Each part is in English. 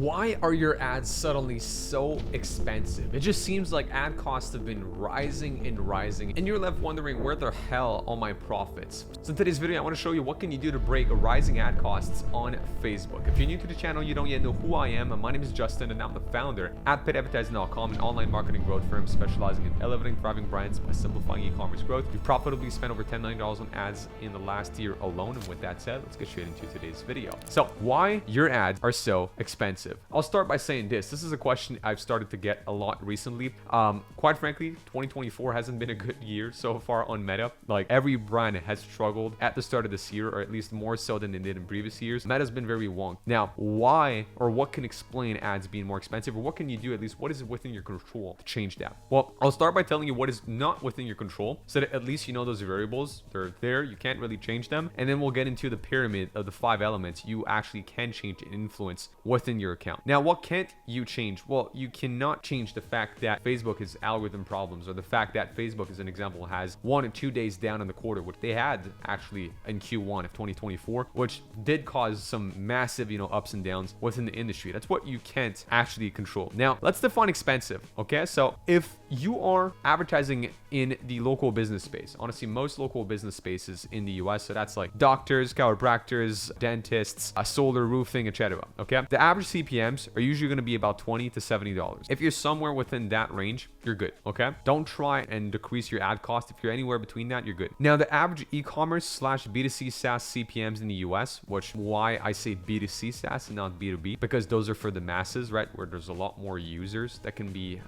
Why are your ads suddenly so expensive? It just seems like ad costs have been rising and rising, and you're left wondering where the hell are my profits. So in today's video, I want to show you what can you do to break rising ad costs on Facebook. If you're new to the channel, you don't yet know who I am, my name is Justin, and I'm the founder at PaidAdvertising.com, an online marketing growth firm specializing in elevating thriving brands by simplifying e-commerce growth. We've profitably spent over $10 million on ads in the last year alone, and with that said, let's get straight into today's video. So why your ads are so expensive? I'll start by saying this is a question I've started to get a lot recently. Quite frankly, 2024 hasn't been a good year so far on Meta. Like, every brand has struggled at the start of this year, or at least more so than they did in previous years. Meta's been very wonky. Now, why, or what can explain ads being more expensive, or what can you do, at least what is within your control to change that? Well, I'll start by telling you what is not within your control, so that at least you know those variables. They're there, you can't really change them. And then we'll get into the pyramid of the 5 elements you actually can change and influence within your account. Now, what can't you change? Well, you cannot change the fact that Facebook has algorithm problems, or the fact that Facebook, as an example, has 1 or 2 days down in the quarter, which they had actually in Q1 of 2024, which did cause some massive, ups and downs within the industry. That's what you can't actually control. Now, let's define expensive. Okay, so if you are advertising in the local business space, honestly, most local business spaces in the US, so that's like doctors, chiropractors, dentists, solar roofing, etc. Okay, the average CPMs are usually going to be about $20 to $70. If you're somewhere within that range, you're good. Okay, don't try and decrease your ad cost. If you're anywhere between that, you're good. Now, the average e-commerce / B2C SaaS CPMs in the US, which why I say B2C SaaS and not B2B, because those are for the masses, right, where there's a lot more users that can be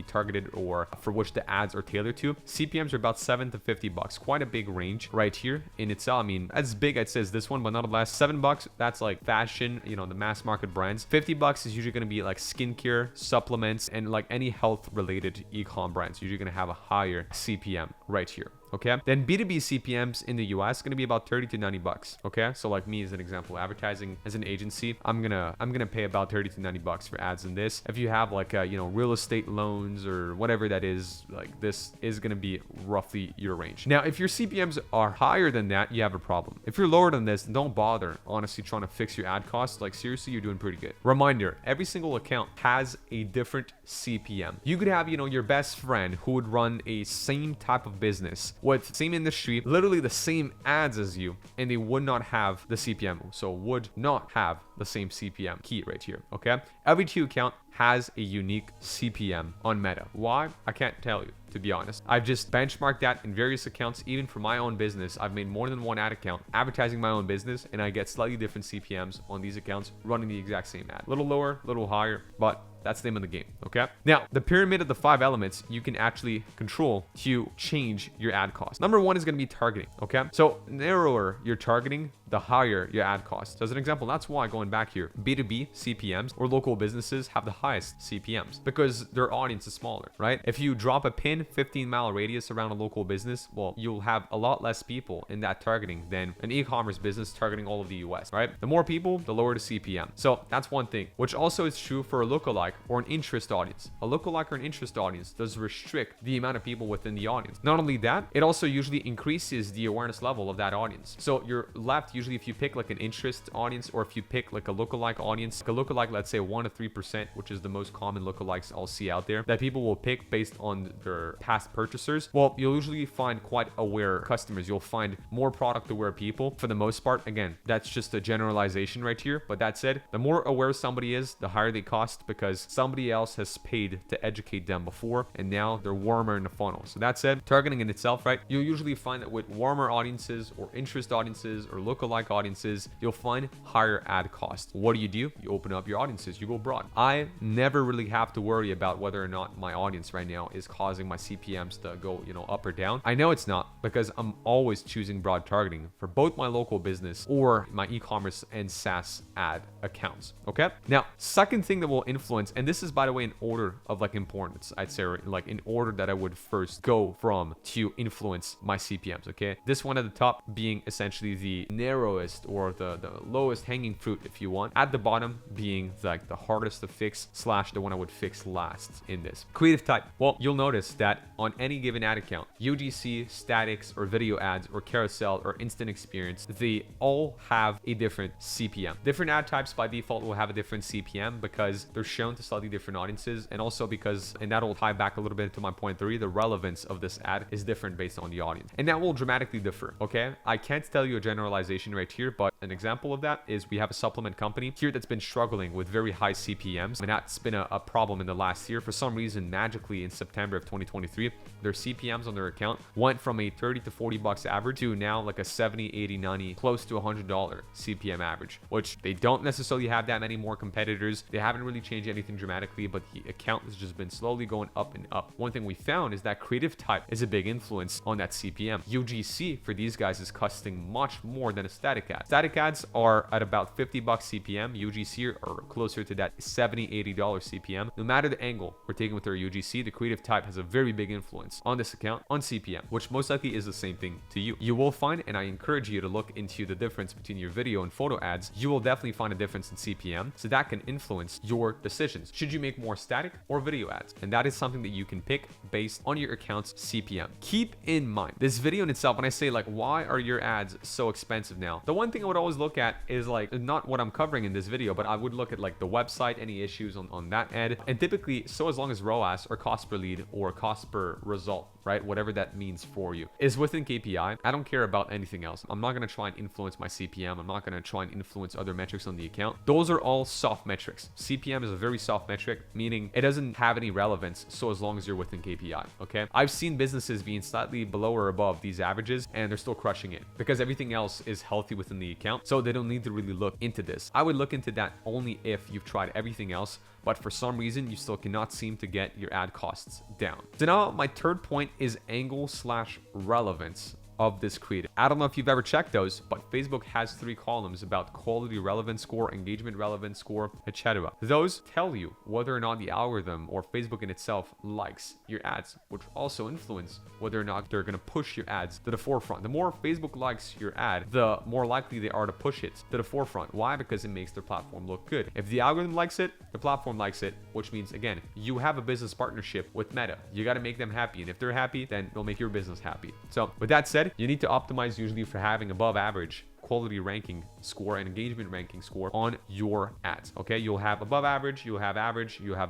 targeted, or for which the ads are tailored to. CPMs are about $7 to $50, quite a big range right here in itself. I mean, as big as this one, but nonetheless, $7, that's like fashion, the mass market brands. $50 is usually going to be like skincare, supplements, and like any health related e-com brands. Usually going to have a higher CPM right here. Okay, then B2B CPMs in the US going to be about $30 to $90. Okay, so like me as an example, advertising as an agency, I'm gonna pay about $30 to $90 for ads in this. If you have like real estate loans or whatever that is, like this is gonna be roughly your range. Now, if your CPMs are higher than that, you have a problem. If you're lower than this, don't bother honestly trying to fix your ad costs. Like, seriously, you're doing pretty good. Reminder, every single account has a different CPM. You could have your best friend who would run a same type of business with same industry, literally the same ads as you, and they would not have the CPM, so would not have the same CPM key right here. Okay, every two account has a unique CPM on Meta. Why? I can't tell you, to be honest. I've just benchmarked that in various accounts. Even for my own business, I've made more than one ad account advertising my own business, and I get slightly different CPMs on these accounts running the exact same ad. Little lower, little higher, but that's the name of the game. Okay, now the pyramid of the 5 elements you can actually control to change your ad cost. Number 1 is going to be targeting. Okay, so narrower your targeting, the higher your ad cost. So as an example, that's why, going back here, B2B CPMs or local businesses have the highest CPMs, because their audience is smaller, right? If you drop a pin 15-mile radius around a local business, well, you'll have a lot less people in that targeting than an e-commerce business targeting all of the US, right? The more people, the lower the CPM. So that's one thing, which also is true for a lookalike or an interest audience. A lookalike or an interest audience does restrict the amount of people within the audience. Not only that, it also usually increases the awareness level of that audience. So you're left, usually if you pick like an interest audience, or if you pick like a lookalike audience, like a lookalike, let's say 1 to 3%, which is the most common lookalikes I'll see out there that people will pick based on their past purchasers. Well, you'll usually find quite aware customers. You'll find more product aware people for the most part. Again, that's just a generalization right here. But that said, the more aware somebody is, the higher they cost, because somebody else has paid to educate them before, and now they're warmer in the funnel. So that said, targeting in itself, right? You'll usually find that with warmer audiences or interest audiences or lookalike audiences, you'll find higher ad cost. What do? You open up your audiences, you go broad. I never really have to worry about whether or not my audience right now is causing my CPMs to go, up or down. I know it's not, because I'm always choosing broad targeting for both my local business or my e-commerce and SaaS ad accounts. Okay. Now, second thing that will influence And this is, by the way, in order of like importance, I'd say, or like in order that I would first go from to influence my CPMs. Okay, this one at the top being essentially the narrowest or the lowest hanging fruit, if you want. At the bottom being like the hardest to fix slash the one I would fix last in this. Creative type. Well, you'll notice that on any given ad account, UGC, statics, or video ads, or carousel, or instant experience, they all have a different CPM. Different ad types by default will have a different CPM because they're shown to slightly different audiences, and also because, and that'll tie back a little bit to my point 3, the relevance of this ad is different based on the audience, and that will dramatically differ. Okay, I can't tell you a generalization right here, but an example of that is we have a supplement company here that's been struggling with very high CPMs, and that's been a problem in the last year. For some reason, magically in September of 2023, their CPMs on their account went from a 30 to 40 bucks average to now like a 70, 80, 90, close to $100 CPM average, which they don't necessarily have that many more competitors. They haven't really changed anything dramatically, but the account has just been slowly going up and up. One thing we found is that creative type is a big influence on that CPM. UGC for these guys is costing much more than a static ad. Static ads are at about 50 bucks CPM. UGC are closer to that 70, $80 CPM. No matter the angle we're taking with our UGC, the creative type has a very big influence on this account on CPM, which most likely is the same thing to you. You will find, and I encourage you to look into the difference between your video and photo ads. You will definitely find a difference in CPM, so that can influence your decisions. Should you make more static or video ads? And that is something that you can pick based on your account's CPM. Keep in mind, this video in itself, when I say like, why are your ads so expensive now? The one thing I would always look at is like, not what I'm covering in this video, but I would look at like the website, any issues on that ad. And typically, so as long as ROAS or cost per lead or cost per result, right, whatever that means for you, is within KPI, I don't care about anything else. I'm not going to try and influence my CPM. I'm not going to try and influence other metrics on the account. Those are all soft metrics. CPM is a very soft metric, meaning it doesn't have any relevance so as long as you're within KPI. Okay, I've seen businesses being slightly below or above these averages and they're still crushing it because everything else is healthy within the account, so they don't need to really look into this. I would look into that only if you've tried everything else, but for some reason you still cannot seem to get your ad costs down. So now my third point is angle slash relevance of this creative. I don't know if you've ever checked those, but Facebook has 3 columns about quality relevance score, engagement relevance score, etc. Those tell you whether or not the algorithm or Facebook in itself likes your ads, which also influence whether or not they're going to push your ads to the forefront. The more Facebook likes your ad, the more likely they are to push it to the forefront. Why? Because it makes their platform look good. If the algorithm likes it, the platform likes it, which means, again, you have a business partnership with Meta. You got to make them happy, and if they're happy, then they'll make your business happy. So with that said, you need to optimize usually for having above average quality ranking score and engagement ranking score on your ads. Okay, you'll have above average, you'll have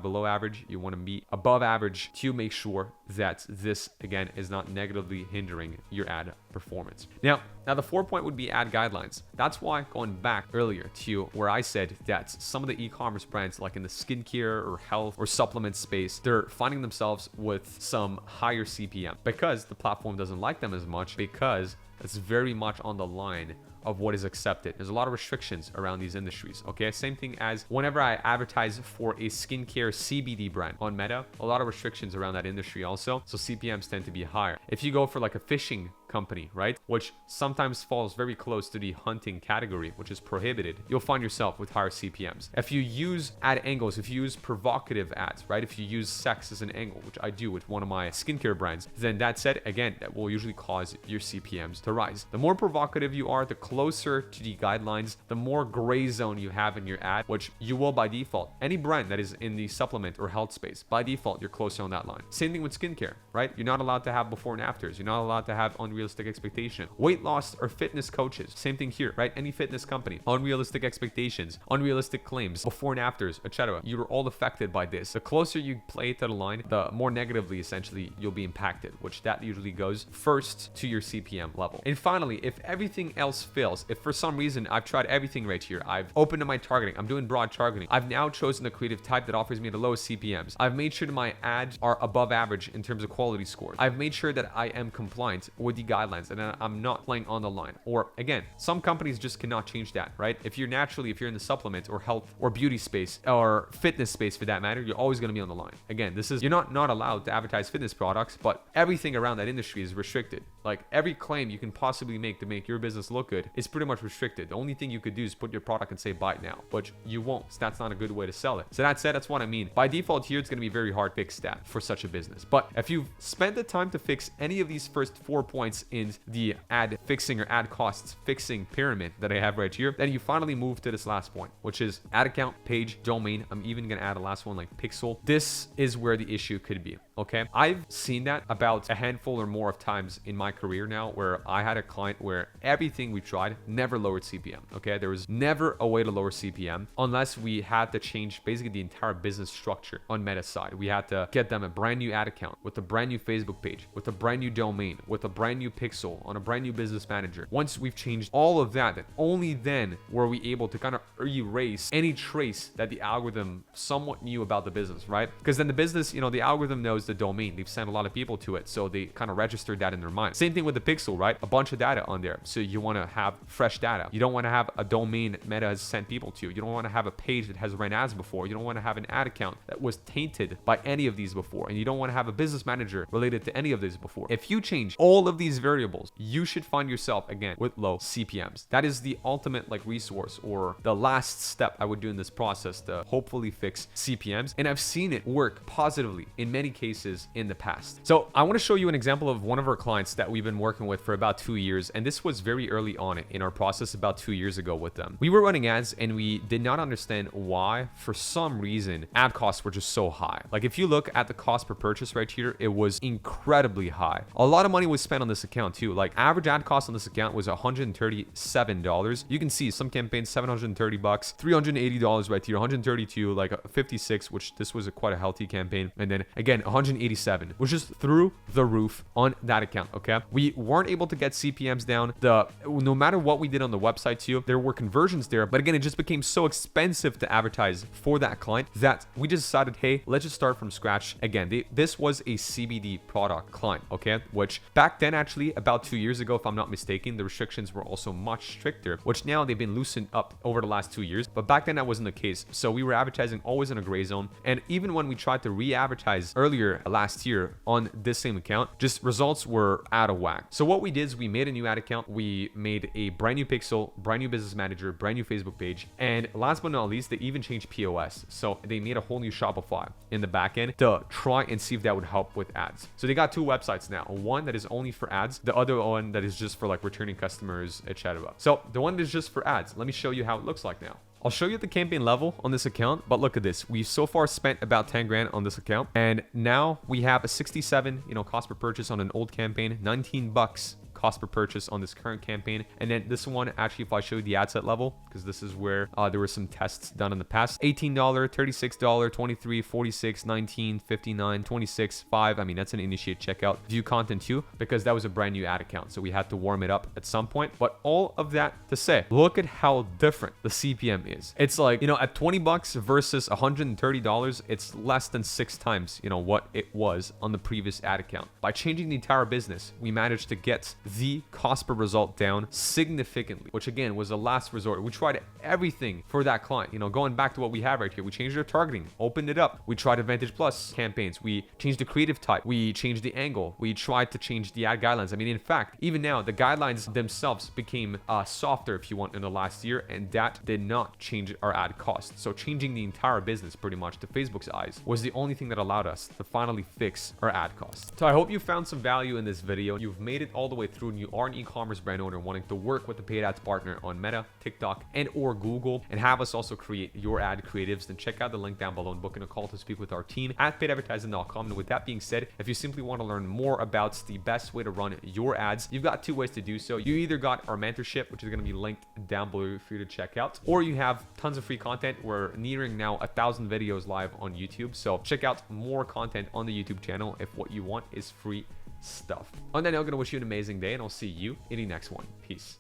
below average. You want to meet above average to make sure that this, again, is not negatively hindering your ad performance. Now the 4th point would be ad guidelines. That's why, going back earlier to where I said that some of the e-commerce brands, like in the skincare or health or supplement space, they're finding themselves with some higher CPM because the platform doesn't like them as much, because it's very much on the line of what is accepted. There's a lot of restrictions around these industries. Okay, same thing as whenever I advertise for a skincare CBD brand on Meta, a lot of restrictions around that industry also, so CPMs tend to be higher. If you go for like a fishing company, right, which sometimes falls very close to the hunting category, which is prohibited, you'll find yourself with higher CPMs. If you use ad angles, if you use provocative ads, right, if you use sex as an angle, which I do with one of my skincare brands, then that said, again, that will usually cause your CPMs to rise. The more provocative you are, the closer to the guidelines, the more gray zone you have in your ad, which you will by default. Any brand that is in the supplement or health space, by default, you're closer on that line. Same thing with skincare, right? You're not allowed to have before and afters. You're not allowed to have unrealistic expectation. Weight loss or fitness coaches, same thing here, right? Any fitness company, unrealistic expectations, unrealistic claims, before and afters, etc. You're all affected by this. The closer you play to the line, the more negatively, essentially, you'll be impacted, which that usually goes first to your CPM level. And finally, if everything else fails, if for some reason I've tried everything right here, I've opened to my targeting, I'm doing broad targeting, I've now chosen the creative type that offers me the lowest CPMs, I've made sure that my ads are above average in terms of quality score, I've made sure that I am compliant with the guidelines and I'm not playing on the line. Or again, some companies just cannot change that, right? If you're in the supplement or health or beauty space or fitness space for that matter, you're always going to be on the line. Again, you're not allowed to advertise fitness products, but everything around that industry is restricted. Like every claim you can possibly make to make your business look good is pretty much restricted. The only thing you could do is put your product and say buy it now, but you won't. So that's not a good way to sell it. So that said, that's what I mean. By default here, it's going to be very hard to fix that for such a business. But if you've spent the time to fix any of these first 4 points in the ad fixing or ad costs fixing pyramid that I have right here, then you finally move to this last point, which is ad account, page, domain. I'm even going to add a last one like pixel. This is where the issue could be. Okay, I've seen that about a handful or more of times in my career now, where I had a client where everything we tried never lowered CPM. Okay, there was never a way to lower CPM unless we had to change basically the entire business structure on Meta side. We had to get them a brand new ad account with a brand new Facebook page, with a brand new domain, with a brand new pixel on a brand new business manager. Once we've changed all of that, then only then were we able to kind of erase any trace that the algorithm somewhat knew about the business, right? Because then the business, the algorithm knows the domain. They've sent a lot of people to it, so they kind of registered that in their mind. Same thing with the pixel, right? A bunch of data on there. So you want to have fresh data. You don't want to have a domain Meta has sent people to. You don't want to have a page that has ran ads before. You don't want to have an ad account that was tainted by any of these before. And you don't want to have a business manager related to any of these before. If you change all of these variables, you should find yourself again with low CPMs. That is the ultimate resource or the last step I would do in this process to hopefully fix CPMs. And I've seen it work positively in many cases in the past. So I want to show you an example of one of our clients that we've been working with for about 2 years. And this was very early on in our process about 2 years ago with them. We were running ads and we did not understand why, for some reason, ad costs were just so high. Like if you look at the cost per purchase right here, it was incredibly high. A lot of money was spent on this account too. Like average ad cost on this account was $137. You can see some campaigns, $730, $380 right here, 132, like 56, which this was quite a healthy campaign. And then again, 187, which is through the roof on that account. Okay, we weren't able to get CPMs down. No matter what we did on the website too, there were conversions there, but again, it just became so expensive to advertise for that client that we just decided, hey, let's just start from scratch again. This was a CBD product client, okay, which back then, actually about 2 years ago, if I'm not mistaken, the restrictions were also much stricter, which now they've been loosened up over the last 2 years, but back then that wasn't the case. So we were advertising always in a gray zone, and even when we tried to re-advertise earlier last year on this same account, just results were out of whack. So what we did is we made a new ad account, we made a brand new pixel, brand new business manager, brand new Facebook page, and last but not least, they even changed POS. So they made a whole new Shopify in the back end to try and see if that would help with ads. So they got 2 websites now, one that is only for ads, the other one that is just for returning customers, etc. So the one that is just for ads, let me show you how it looks like now. I'll show you the campaign level on this account, but look at this. We've so far spent about 10 grand on this account, and now we have a 67, cost per purchase on an old campaign, 19 bucks cost per purchase on this current campaign. And then this one, actually, if I show you the ad set level, because this is where there were some tests done in the past, $18, $36, 23, 46, 19, 59, 26, 5. I mean, that's an initiate checkout. View content too, because that was a brand new ad account. So we had to warm it up at some point. But all of that to say, look at how different the CPM is. It's like, at 20 bucks versus $130, it's less than 6 times, what it was on the previous ad account. By changing the entire business, we managed to get the cost per result down significantly, which again was a last resort. We tried everything for that client. Going back to what we have right here, we changed our targeting, opened it up. We tried Advantage Plus campaigns. We changed the creative type. We changed the angle. We tried to change the ad guidelines. I mean, in fact, even now the guidelines themselves became softer, if you want, in the last year, and that did not change our ad cost. So changing the entire business pretty much to Facebook's eyes was the only thing that allowed us to finally fix our ad cost. So I hope you found some value in this video. You've made it all the way through and you are an e-commerce brand owner wanting to work with a paid ads partner on Meta, TikTok, and or Google, and have us also create your ad creatives, then check out the link down below and book in a call to speak with our team at paidadvertising.com. And with that being said, if you simply want to learn more about the best way to run your ads, you've got 2 ways to do so. You either got our mentorship, which is going to be linked down below for you to check out, or you have tons of free content. We're nearing now 1,000 videos live on YouTube, so check out more content on the YouTube channel if what you want is free stuff. On that note, I'm going to wish you an amazing day, and I'll see you in the next one. Peace.